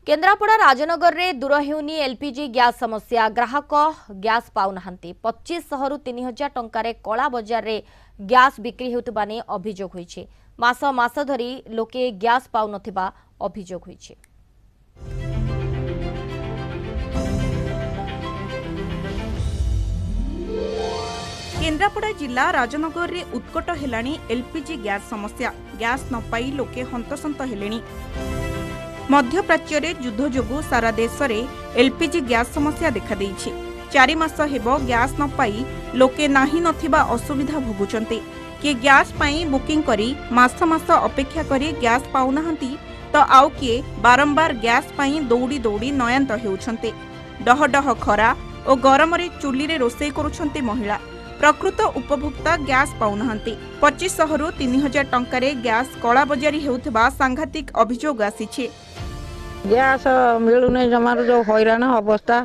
केन्द्रापड़ा राजनगर में दूर हेउनी LPG gas समस्या। ग्राहक गैस पाउना 2500 रु 3000 टंकार कला बजार रे गैस बिक्री हेउतबा ने अभियोग होईছে। मास मास धरी लोके गैस पाउ नथिबा अभियोग होईছে। केन्द्रापड़ा जिला राजनगर रे उत्कट हेलाणी एलपीजी गैस समस्या। गैस न पाई लोके हंतसंत हेलेणी। मध्यप्राच्य रे युद्ध जोगु सारा देश रे एलपीजी गैस समस्या देखा देइछि। 4 मास हेबो गैस न पाई लोके नाही नथिबा असुविधा भोगुचंते। के गैस पाई बुकिंग करी मास मास अपेक्षा करी गैस पाउनाहंती तो आउ किए बारंबार गैस पाई दौड़ी दौड़ी नयांत हेउछंते। डह डह खरा और गरम रे चुली रे रोसई करूछंते महिला। प्रकृत उपभोक्ता गैस पाउनाहंती। 2500 रु 3000 टंकारे गैस कला बजारी हेउथबा सांघातिक अभियोग आसीछि। गैस मिलूनी जमार जो हैरान अवस्था।